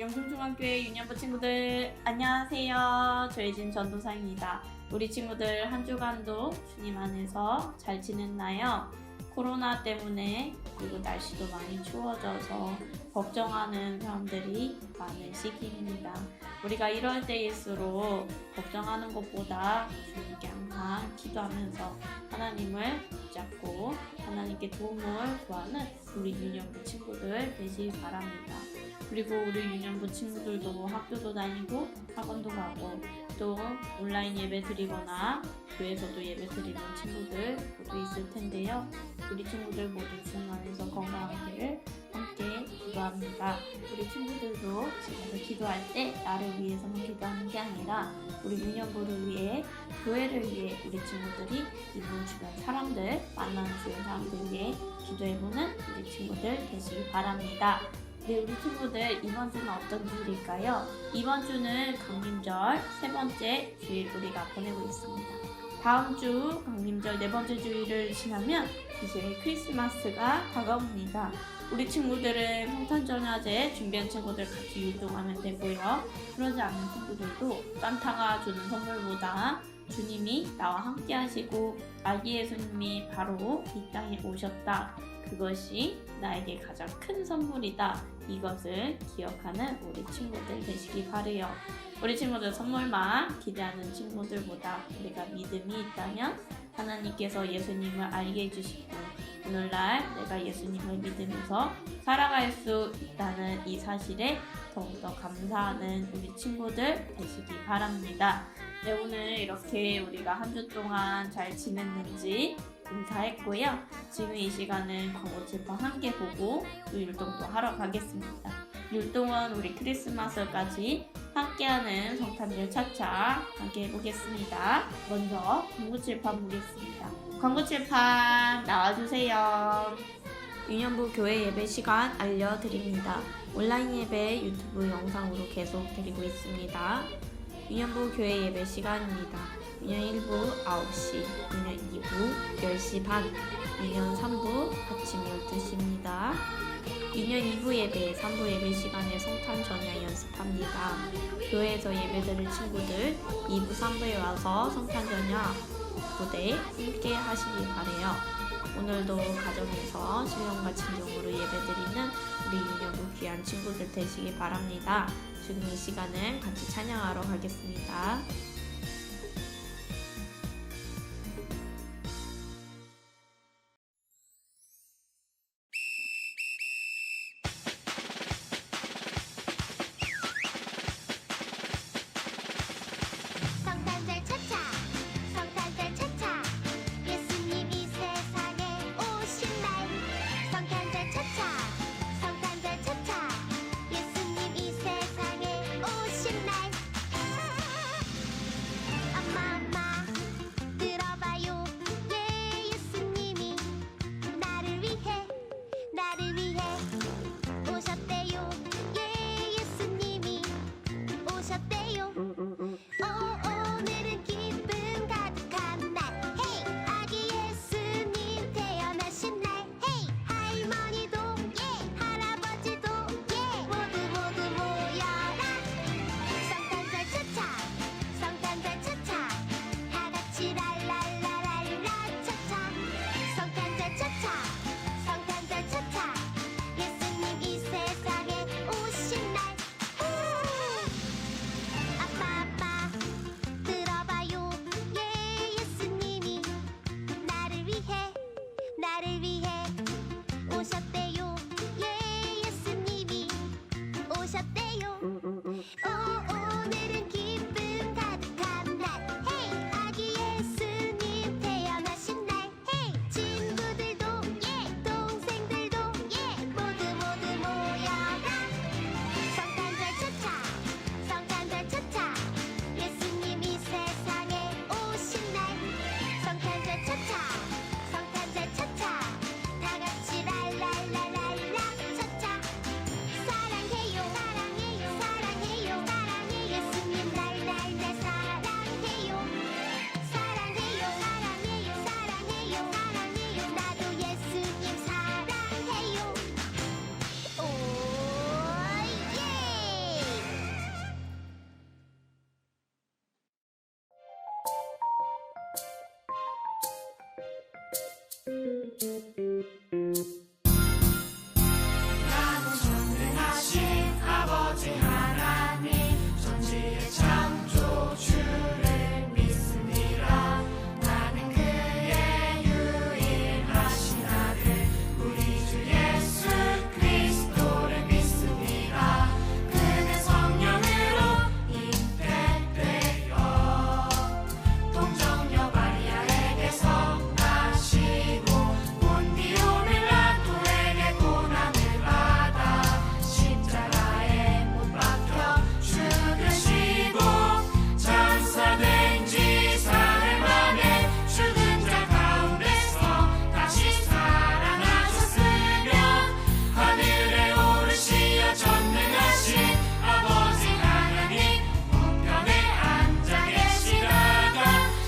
영종중학교의 유년부 친구들 안녕하세요. 조혜진 전도사입니다. 우리 친구들 한 주간도 주님 안에서 잘 지냈나요? 코로나 때문에 그리고 날씨도 많이 추워져서 걱정하는 사람들이 많은 시기입니다. 우리가 이럴 때일수록 걱정하는 것보다 주님께 항상 기도하면서 하나님을 붙잡고 하나님께 도움을 구하는 우리 유년부 친구들 되시기 바랍니다. 그리고 우리 유년부 친구들도 학교도 다니고 학원도 가고 또 온라인 예배 드리거나 교회에서도 예배 드리는 친구들 모두 있을 텐데요. 우리 친구들 모두 주님 안에서 건강하기를 함께 기도합니다. 우리 친구들도 집에서 기도할 때 나를 위해서만 기도하는 게 아니라 우리 유년부를 위해 교회를 위해 우리 친구들이 이번 주변 사람들 만나는 주변 사람들 위해 기도해보는 우리 친구들 되시기 바랍니다. 네, 우리 친구들 이번 주는 어떤 주일일까요? 이번 주는 강림절 세 번째 주일 우리가 보내고 있습니다. 다음 주 강림절 네 번째 주일을 지나면 이제 크리스마스가 다가옵니다. 우리 친구들은 성탄절야제 준비한 친구들 같이 율동하면 되고요. 그러지 않은 친구들도 산타가 주는 선물보다 주님이 나와 함께 하시고 아기 예수님이 바로 이 땅에 오셨다. 그것이 나에게 가장 큰 선물이다. 이것을 기억하는 우리 친구들 되시기 바래요. 우리 친구들 선물만 기대하는 친구들보다 우리가 믿음이 있다면 하나님께서 예수님을 알게 해주시고 오늘날 내가 예수님을 믿으면서 살아갈 수 있다는 이 사실에 더욱더 감사하는 우리 친구들 되시기 바랍니다. 네, 오늘 이렇게 우리가 한 주 동안 잘 지냈는지 인사했고요. 지금 이 시간은 광고칠판 함께 보고 또 율동도 하러 가겠습니다. 율동은 우리 크리스마스까지 함께하는 성탄절 차차 함께 해보겠습니다. 먼저 광고칠판 보겠습니다. 광고칠판 나와주세요. 유년부 교회 예배 시간 알려드립니다. 온라인 예배 유튜브 영상으로 계속 드리고 있습니다. 유년부 교회 예배 시간입니다. 유년 1부 9시, 유년 2부 10시 반, 유년 3부 아침 12시입니다. 유년 2부 예배, 3부 예배 시간에 성탄 전야 연습합니다. 교회에서 예배드릴 친구들 2부, 3부에 와서 성탄 전야 무대 함께 하시길 바래요. 오늘도 가정에서 신령과 진정으로 예배드리는 우리 유년부 귀한 친구들 되시길 바랍니다. 지금 이 시간은 같이 찬양하러 가겠습니다. 성탄절 차차 성탄절 차차 예수님이 세상에 오신 날 성탄절 차차 성탄절 차차 예수님이 세상에 오신 날 나는 전능하신 아버지 하나님 천지의 창조주를 믿습니다. 나는 그의 유일하신 아들 우리 주 예수 그리스도를 믿습니다. 그는 성령으로 잉태되어 동정녀 마리아에게서 나시고 본디오 빌라토에게 고난을 받아 십자가에 못 박혀 죽으시고 장사된 지 사흘 만에 죽은 자 가운데서 다시 살아나셨으며 하늘에 오르시어 전능하신 아버지 하나님 우편에 앉아 계시다가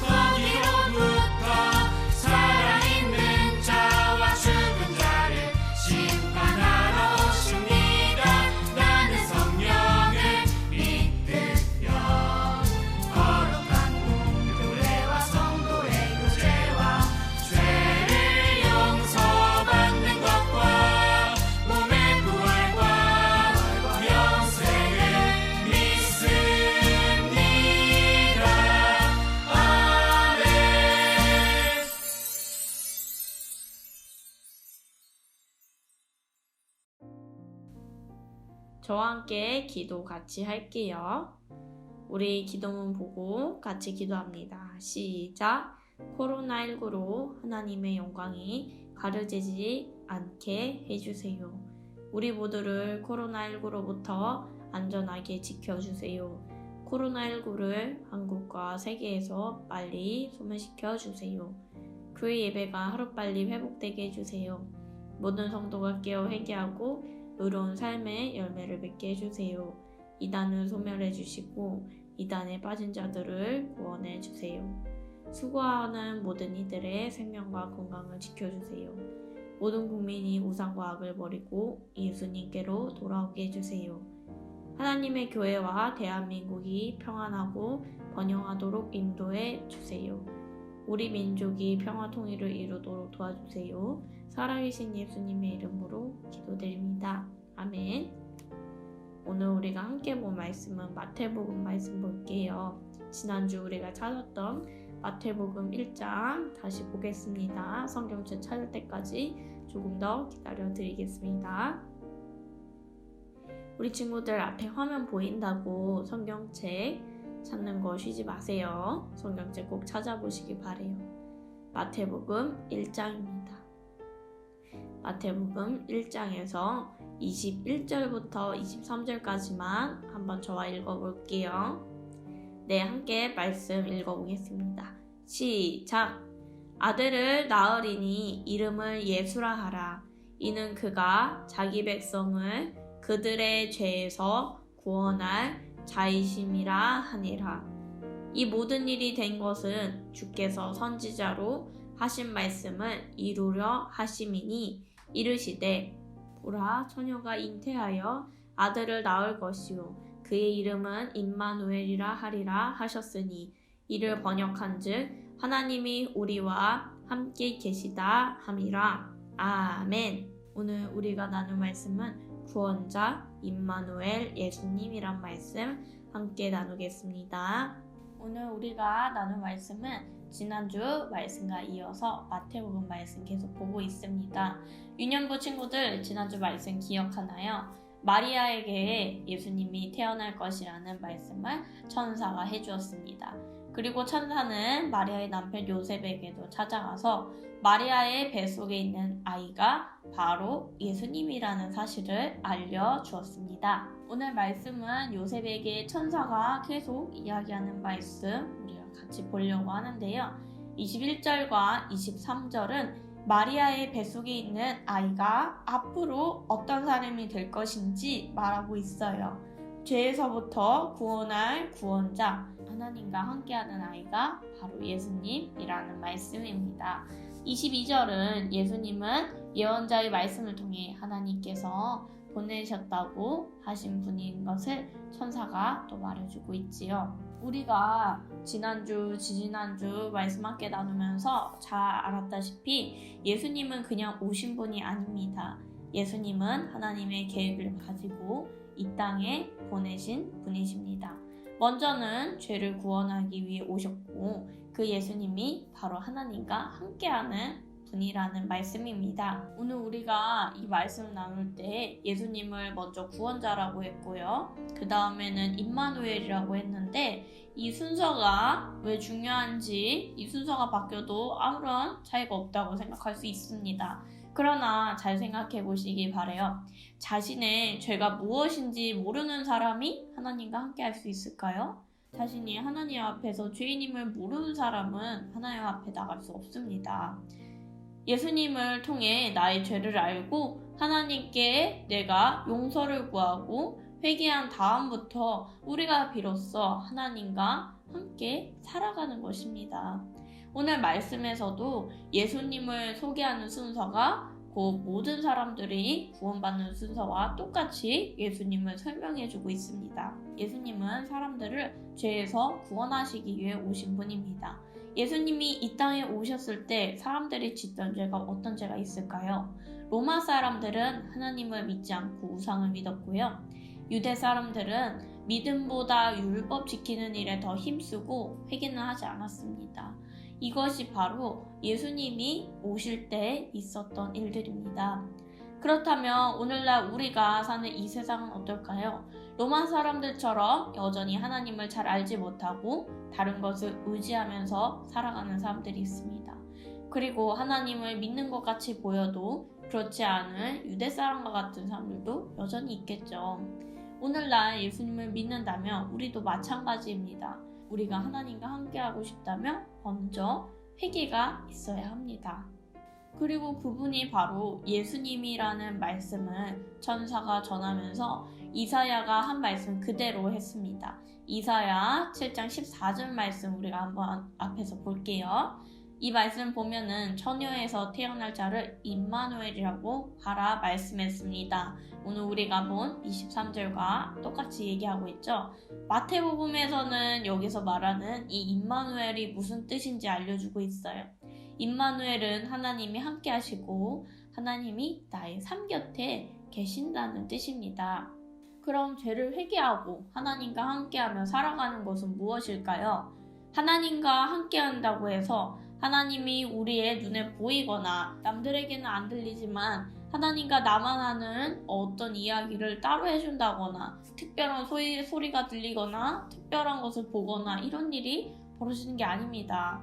거기로부터 살아있는 자와 죽은 자를 심판하러 오십니다. 나는 성령을 믿으며 거룩한 공교회와 성도의 교제와 죄를 용서받는 것과 몸의 부활과 영생을 믿습니다. 아멘. 저와 함께 기도 같이 할게요. 우리 기도문 보고 같이 기도합니다. 시작! 코로나19로 하나님의 영광이 가려지지 않게 해주세요. 우리 모두를 코로나19로부터 안전하게 지켜주세요. 코로나19를 한국과 세계에서 빨리 소멸시켜 주세요. 교회 예배가 하루빨리 회복되게 해주세요. 모든 성도가 깨어 회개하고 의로운 삶의 열매를 맺게 해주세요. 이단을 소멸해 주시고 이단에 빠진 자들을 구원해 주세요. 수고하는 모든 이들의 생명과 건강을 지켜주세요. 모든 국민이 우상과 악을 버리고 예수님께로 돌아오게 해주세요. 하나님의 교회와 대한민국이 평안하고 번영하도록 인도해 주세요. 우리 민족이 평화 통일을 이루도록 도와주세요. 살아계신 예수님의 이름으로 기도드립니다. 아멘. 오늘 우리가 함께 본 말씀은 마태복음 말씀 볼게요. 지난주 우리가 찾았던 마태복음 1장 다시 보겠습니다. 성경책 찾을 때까지 조금 더 기다려 드리겠습니다. 우리 친구들 앞에 화면 보인다고 성경책 찾는 거 쉬지 마세요. 성경책 꼭 찾아보시기 바래요. 마태복음 1장입니다. 마태복음 1장에서 21절부터 23절까지만 한번 저와 읽어볼게요. 네, 함께 말씀 읽어보겠습니다. 시작! 아들을 낳으리니 이름을 예수라 하라. 이는 그가 자기 백성을 그들의 죄에서 구원할 자이심이라 하니라. 이 모든 일이 된 것은 주께서 선지자로 하신 말씀을 이루려 하심이니 이르시되 보라 처녀가 잉태하여 아들을 낳을 것이요 그의 이름은 임마누엘이라 하리라 하셨으니 이를 번역한즉 하나님이 우리와 함께 계시다 함이라. 아멘. 오늘 우리가 나눌 말씀은 구원자 임마누엘 예수님이란 말씀 함께 나누겠습니다. 오늘 우리가 나눌 말씀은 지난주 말씀과 이어서 마태복음 말씀 계속 보고 있습니다. 유년부 친구들 지난주 말씀 기억하나요? 마리아에게 예수님이 태어날 것이라는 말씀을 천사가 해주었습니다. 그리고 천사는 마리아의 남편 요셉에게도 찾아가서 마리아의 뱃속에 있는 아이가 바로 예수님이라는 사실을 알려주었습니다. 오늘 말씀은 요셉에게 천사가 계속 이야기하는 말씀 우리가 같이 보려고 하는데요. 21절과 23절은 마리아의 뱃속에 있는 아이가 앞으로 어떤 사람이 될 것인지 말하고 있어요. 죄에서부터 구원할 구원자, 하나님과 함께하는 아이가 바로 예수님이라는 말씀입니다. 22절은 예수님은 예언자의 말씀을 통해 하나님께서 보내셨다고 하신 분인 것을 천사가 또 말해주고 있지요. 우리가 지난주, 지지난주 말씀 함께 나누면서 잘 알았다시피 예수님은 그냥 오신 분이 아닙니다. 예수님은 하나님의 계획을 가지고 이 땅에 보내신 분이십니다. 먼저는 죄를 구원하기 위해 오셨고 그 예수님이 바로 하나님과 함께하는 분이라는 말씀입니다. 오늘 우리가 이 말씀을 나눌 때 예수님을 먼저 구원자라고 했고요. 그 다음에는 임마누엘이라고 했는데 이 순서가 왜 중요한지 이 순서가 바뀌어도 아무런 차이가 없다고 생각할 수 있습니다. 그러나 잘 생각해 보시기 바라요. 자신의 죄가 무엇인지 모르는 사람이 하나님과 함께 할 수 있을까요? 자신이 하나님 앞에서 죄인임을 모르는 사람은 하나님 앞에 나갈 수 없습니다. 예수님을 통해 나의 죄를 알고 하나님께 내가 용서를 구하고 회개한 다음부터 우리가 비로소 하나님과 함께 살아가는 것입니다. 오늘 말씀에서도 예수님을 소개하는 순서가 곧 모든 사람들이 구원받는 순서와 똑같이 예수님을 설명해주고 있습니다. 예수님은 사람들을 죄에서 구원하시기 위해 오신 분입니다. 예수님이 이 땅에 오셨을 때 사람들이 짓던 죄가 어떤 죄가 있을까요? 로마 사람들은 하나님을 믿지 않고 우상을 믿었고요. 유대 사람들은 믿음보다 율법 지키는 일에 더 힘쓰고 회개는 하지 않았습니다. 이것이 바로 예수님이 오실 때 있었던 일들입니다. 그렇다면 오늘날 우리가 사는 이 세상은 어떨까요? 로마 사람들처럼 여전히 하나님을 잘 알지 못하고 다른 것을 의지하면서 살아가는 사람들이 있습니다. 그리고 하나님을 믿는 것 같이 보여도 그렇지 않은 유대 사람과 같은 사람들도 여전히 있겠죠. 오늘날 예수님을 믿는다면 우리도 마찬가지입니다. 우리가 하나님과 함께하고 싶다면 먼저 회개가 있어야 합니다. 그리고 그분이 바로 예수님이라는 말씀을 천사가 전하면서 이사야가 한 말씀 그대로 했습니다. 이사야 7장 14절 말씀 우리가 한번 앞에서 볼게요. 이 말씀 보면은 처녀에서 태어날 자를 임마누엘이라고 하라 말씀했습니다. 오늘 우리가 본 23절과 똑같이 얘기하고 있죠. 마태복음에서는 여기서 말하는 이 임마누엘이 무슨 뜻인지 알려주고 있어요. 임마누엘은 하나님이 함께 하시고 하나님이 나의 삼곁에 계신다는 뜻입니다. 그럼 죄를 회개하고 하나님과 함께하며 살아가는 것은 무엇일까요? 하나님과 함께한다고 해서 하나님이 우리의 눈에 보이거나 남들에게는 안 들리지만 하나님과 나만 아는 어떤 이야기를 따로 해준다거나 특별한 소리가 들리거나 특별한 것을 보거나 이런 일이 벌어지는 게 아닙니다.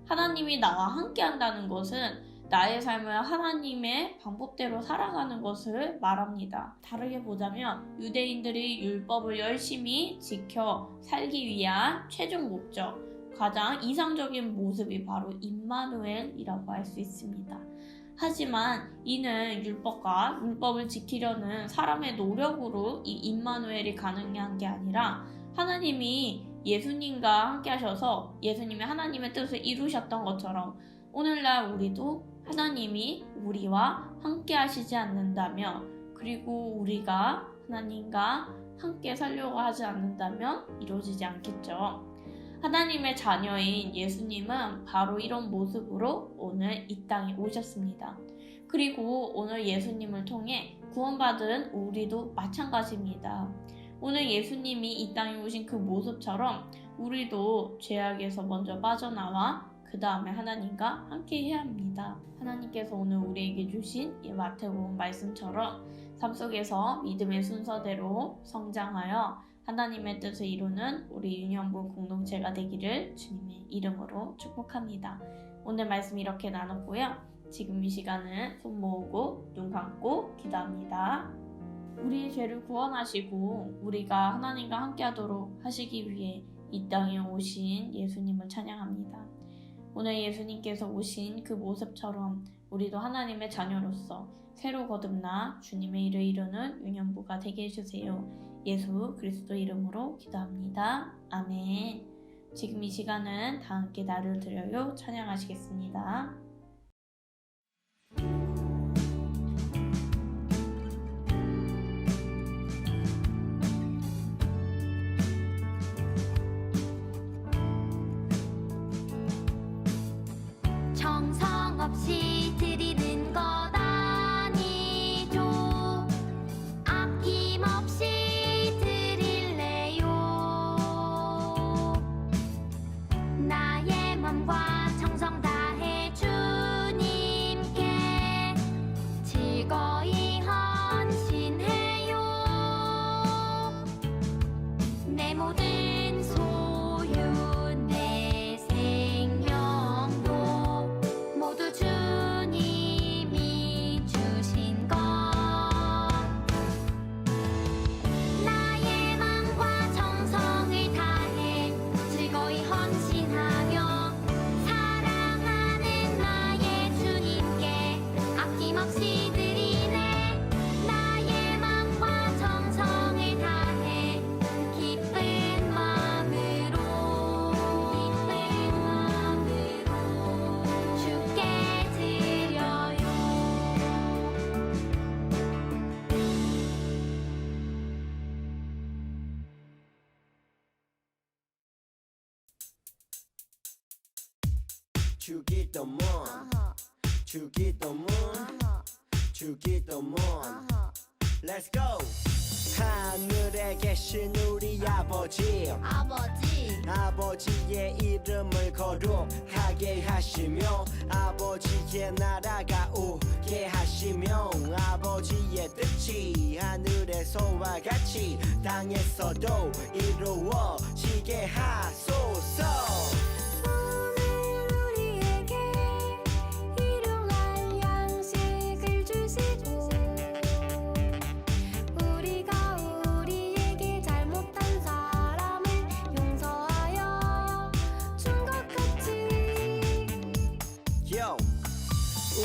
하나님이 나와 함께 한다는 것은 나의 삶을 하나님의 방법대로 살아가는 것을 말합니다. 다르게 보자면 유대인들이 율법을 열심히 지켜 살기 위한 최종 목적, 가장 이상적인 모습이 바로 임마누엘이라고 할 수 있습니다. 하지만 이는 율법을 지키려는 사람의 노력으로 이 임마누엘이 가능한 게 아니라 하나님이 예수님과 함께 하셔서 예수님이 하나님의 뜻을 이루셨던 것처럼 오늘날 우리도 하나님이 우리와 함께 하시지 않는다면 그리고 우리가 하나님과 함께 살려고 하지 않는다면 이루어지지 않겠죠. 하나님의 자녀인 예수님은 바로 이런 모습으로 오늘 이 땅에 오셨습니다. 그리고 오늘 예수님을 통해 구원받은 우리도 마찬가지입니다. 오늘 예수님이 이 땅에 오신 그 모습처럼 우리도 죄악에서 먼저 빠져나와 그 다음에 하나님과 함께 해야 합니다. 하나님께서 오늘 우리에게 주신 이 마태복음 말씀처럼 삶 속에서 믿음의 순서대로 성장하여 하나님의 뜻을 이루는 우리 유년부 공동체가 되기를 주님의 이름으로 축복합니다. 오늘 말씀 이렇게 나눴고요. 지금 이 시간은 손 모으고 눈 감고 기도합니다. 우리의 죄를 구원하시고 우리가 하나님과 함께하도록 하시기 위해 이 땅에 오신 예수님을 찬양합니다. 오늘 예수님께서 오신 그 모습처럼 우리도 하나님의 자녀로서 새로 거듭나 주님의 일을 이루는 유년부가 되게 해주세요. 예수 그리스도 이름으로 기도합니다. 아멘. 지금 이 시간은 다 함께 나를 드려요 찬양하시겠습니다. 정성 없이 드리는 것 아니죠. 아낌없이 드릴래요. 나의 맘과 정성 다해 주님께 즐거이 헌신해요. 내 모든 소유 내 생명도 모두 주님이 주신 것. 나의 맘과 정성을 다해 즐거이 헌신하며 사랑하는 나의 주님께 아낌없이 드리네. 나의 맘과 정성을 다해 기쁜 마음으로 주께 드려요. 주기도문 주기도문 주기도문 Let's go. 하늘에 계신 우리 아버지 아버지의 이름을 거룩하게 하시며 아버지의 나라가 오게 하시며 아버지의 뜻이 하늘에서와 같이 땅에서도 이루어지게 하소서. 오늘 우리에게 일용할 양식을 주시고 우리가 우리에게 잘못한 사람을 용서하여 준 것 같이 Yo,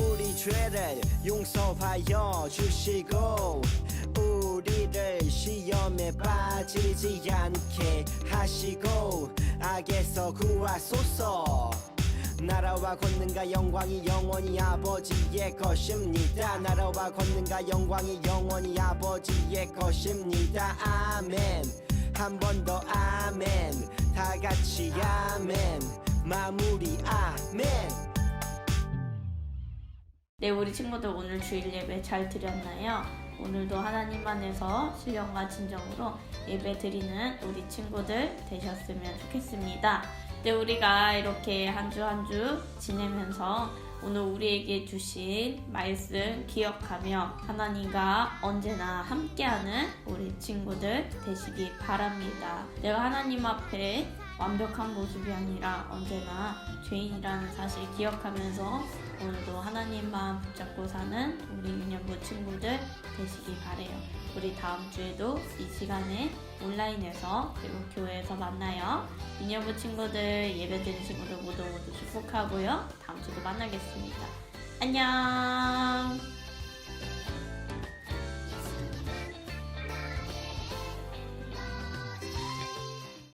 우리 죄를 용서하여 주시고 우리를 시험에 빠지지 않게 하시고 악에서 구하소서. 나라와 권능과 영광이 영원히 아버지의 것입니다. 나라와 권능과 영광이 영원히 아버지의 것입니다. 아멘. 한 번 더 아멘. 다 같이 아멘. 마무리 아멘. 네, 우리 친구들 오늘 주일 예배 잘 드렸나요? 오늘도 하나님 안에서 신령과 진정으로 예배 드리는 우리 친구들 되셨으면 좋겠습니다. 네, 우리가 이렇게 한 주 한 주 지내면서 오늘 우리에게 주신 말씀 기억하며 하나님과 언제나 함께하는 우리 친구들 되시기 바랍니다. 내가 하나님 앞에 완벽한 모습이 아니라 언제나 죄인이라는 사실 기억하면서 오늘도 하나님만 붙잡고 사는 우리 유년부 친구들 되시기 바래요. 우리 다음 주에도 이 시간에 온라인에서 그리고 교회에서 만나요. 유년부 친구들, 예배드린 친구들 모두 축복하고요. 다음 주도 만나겠습니다. 안녕.